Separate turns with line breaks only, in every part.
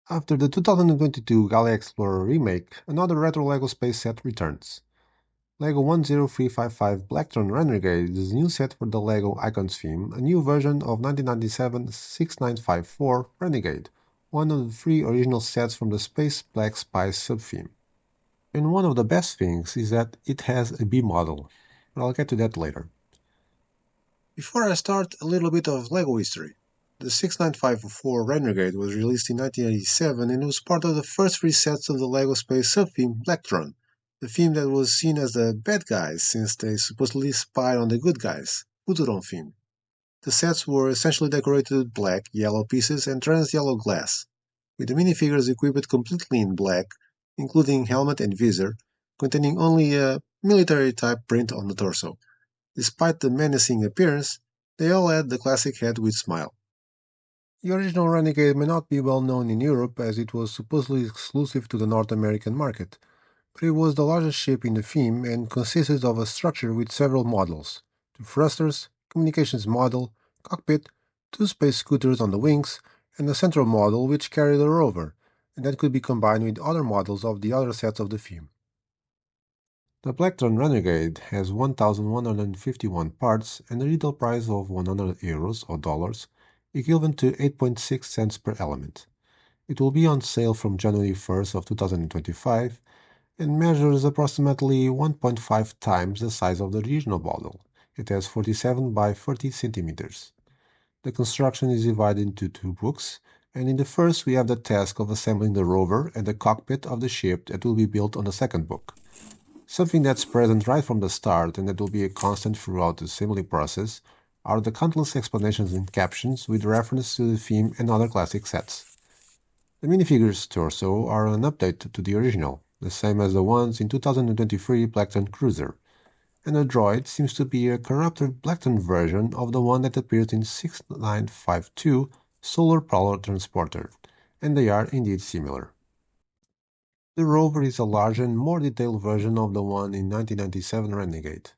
After the 2022 Galaxy Explorer remake, another retro LEGO space set returns. LEGO 10355 Blacktron Renegade is a new set for the LEGO Icons theme, a new version of 1997 6954 Renegade, one of the three original sets from the Space Black Spice subtheme. And one of the best things is that it has a B model, but I'll get to that later. Before I start, a little bit of LEGO history. The 6954 Renegade was released in 1987 and was part of the first three sets of the LEGO Space subtheme Blacktron, the theme that was seen as the bad guys since they supposedly spied on the good guys, Uteron theme. The sets were essentially decorated with black, yellow pieces and trans-yellow glass, with the minifigures equipped completely in black, including helmet and visor, containing only a military-type print on the torso. Despite the menacing appearance, they all had the classic head with smile. The original Renegade may not be well known in Europe as it was supposedly exclusive to the North American market, but it was the largest ship in the theme and consisted of a structure with several models: two thrusters, communications module, cockpit, two space scooters on the wings, and a central model which carried a rover, and that could be combined with other models of the other sets of the theme. The Blacktron Renegade has 1,151 parts and a retail price of €100 or dollars, equivalent to 8.6 cents per element. It will be on sale from January 1st of 2025 and measures approximately 1.5 times the size of the original model. It has 47 by 30 centimeters. The construction is divided into two books, and in the first we have the task of assembling the rover and the cockpit of the ship that will be built on the second book. Something that's present right from the start and that will be a constant throughout the assembly process are the countless explanations and captions with reference to the theme and other classic sets. The minifigures torso are an update to the original, the same as the ones in 2023 Blackton Cruiser, and the droid seems to be a corrupted Blackton version of the one that appeared in 6952 Solar Power Transporter, and they are indeed similar. The rover is a larger and more detailed version of the one in 1997 Renegade.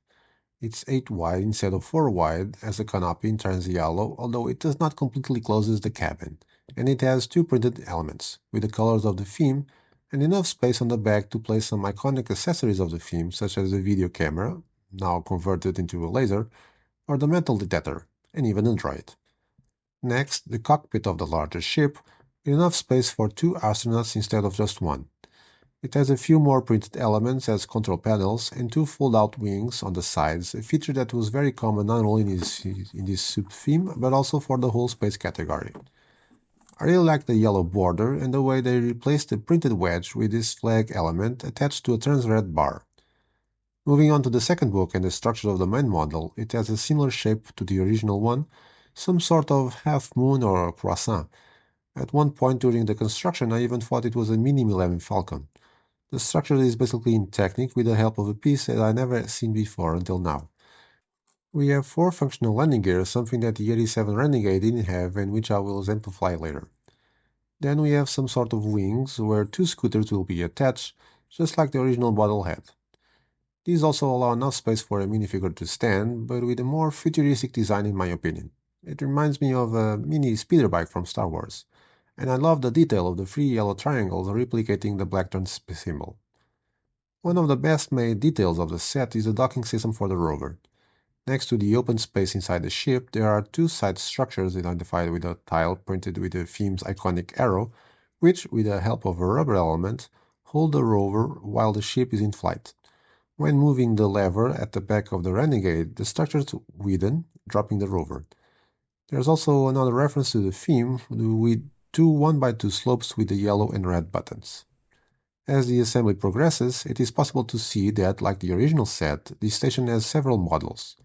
It's 8 wide instead of 4 wide as the canopy in trans-yellow, although it does not completely closes the cabin, and it has two printed elements, with the colors of the theme, and enough space on the back to place some iconic accessories of the theme, such as the video camera, now converted into a laser, or the metal detector, and even a droid. Next, the cockpit of the larger ship, with enough space for two astronauts instead of just one. It has a few more printed elements as control panels and two fold-out wings on the sides, a feature that was very common not only in this sub-theme, but also for the whole space category. I really like the yellow border and the way they replaced the printed wedge with this flag element attached to a trans-red bar. Moving on to the second book and the structure of the main model, it has a similar shape to the original one, some sort of half-moon or croissant. At one point during the construction I even thought it was a mini Millennium Falcon. The structure is basically in Technic with the help of a piece that I never seen before until now. We have 4 functional landing gears, something that the 87 Renegade didn't have and which I will exemplify later. Then we have some sort of wings where 2 scooters will be attached, just like the original model had. These also allow enough space for a minifigure to stand, but with a more futuristic design in my opinion. It reminds me of a mini speeder bike from Star Wars, and I love the detail of the 3 yellow triangles replicating the Blacktron symbol. One of the best made details of the set is the docking system for the rover. Next to the open space inside the ship, there are 2 side structures identified with a tile printed with the theme's iconic arrow, which, with the help of a rubber element, hold the rover while the ship is in flight. When moving the lever at the back of the Renegade, the structures widen, dropping the rover. There's also another reference to the theme with 2 1x2 slopes with the yellow and red buttons. As the assembly progresses, it is possible to see that, like the original set, the station has several models,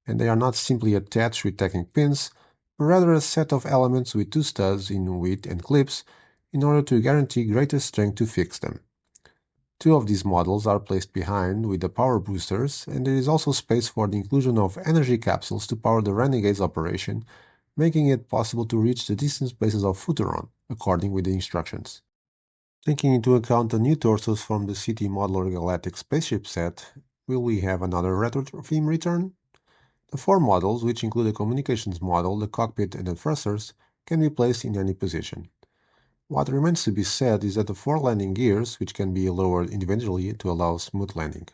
and they are not simply attached with Technic pins, but rather a set of elements with 2 studs in width and clips in order to guarantee greater strength to fix them. 2 of these models are placed behind with the power boosters, and there is also space for the inclusion of energy capsules to power the Renegade's operation, making it possible to reach the distant bases of Futuron, according with the instructions. Taking into account the new torsos from the City Modeler Galactic Spaceship set, will we have another retro theme return? The 4 models, which include the communications model, the cockpit and the thrusters, can be placed in any position. What remains to be said is that the four landing gears, which can be lowered individually to allow smooth landing.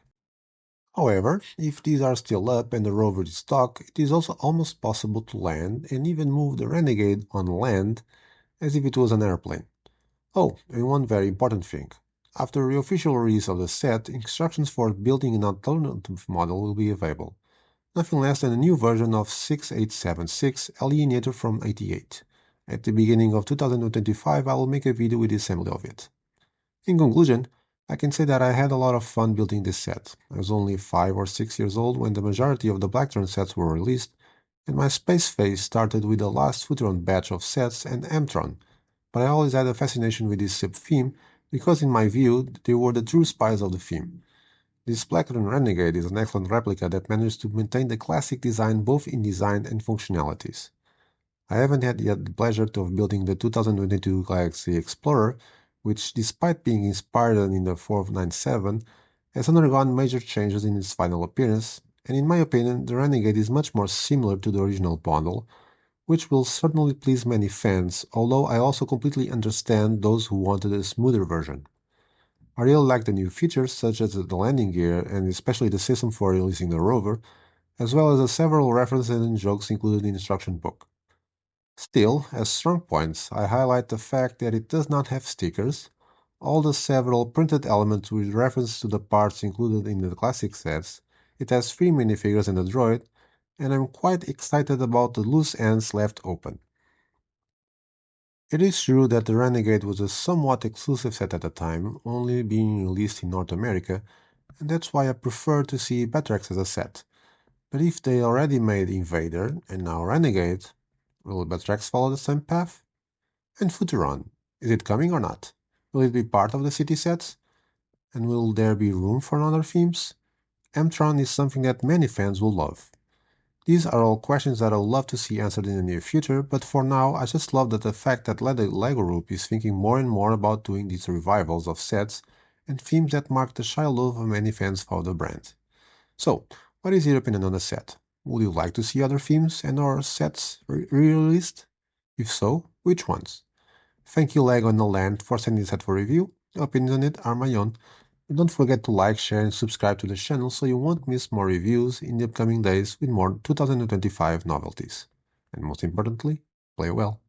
However, if these are still up and the rover is stuck, it is also almost possible to land and even move the Renegade on land as if it was an airplane. Oh, and one very important thing. After the official release of the set, instructions for building an alternative model will be available. Nothing less than a new version of 6876 alienator from 88. At the beginning of 2025, I will make a video with the assembly of it. In conclusion, I can say that I had a lot of fun building this set. I was only 5 or 6 years old when the majority of the Blacktron sets were released, and my space phase started with the last Futron batch of sets and Mtron, but I always had a fascination with this sub-theme because in my view they were the true spies of the theme. This Blacktron Renegade is an excellent replica that managed to maintain the classic design both in design and functionalities. I haven't had yet the pleasure of building the 2022 Galaxy Explorer, which, despite being inspired in the 497, has undergone major changes in its final appearance, and in my opinion, the Renegade is much more similar to the original model, which will certainly please many fans, although I also completely understand those who wanted a smoother version. I really like the new features such as the landing gear and especially the system for releasing the rover, as well as the several references and jokes included in the instruction book. Still, as strong points, I highlight the fact that it does not have stickers, all the several printed elements with reference to the parts included in the classic sets, it has 3 minifigures and a droid, and I'm quite excited about the loose ends left open. It is true that the Renegade was a somewhat exclusive set at the time, only being released in North America, and that's why I prefer to see Batrax as a set. But if they already made Invader and now Renegade, will Batrax follow the same path? And Futuron, is it coming or not? Will it be part of the city sets? And will there be room for other themes? Mtron is something that many fans will love. These are all questions that I would love to see answered in the near future, but for now I just love the fact that LEGO Group is thinking more and more about doing these revivals of sets and themes that mark the childhood of many fans for the brand. So, what is your opinion on the set? Would you like to see other themes and or sets re-released? If so, which ones? Thank you LEGO and the Land for sending this set for review. Your opinions on it are my own. And don't forget to like, share and subscribe to the channel so you won't miss more reviews in the upcoming days with more 2025 novelties. And most importantly, play well.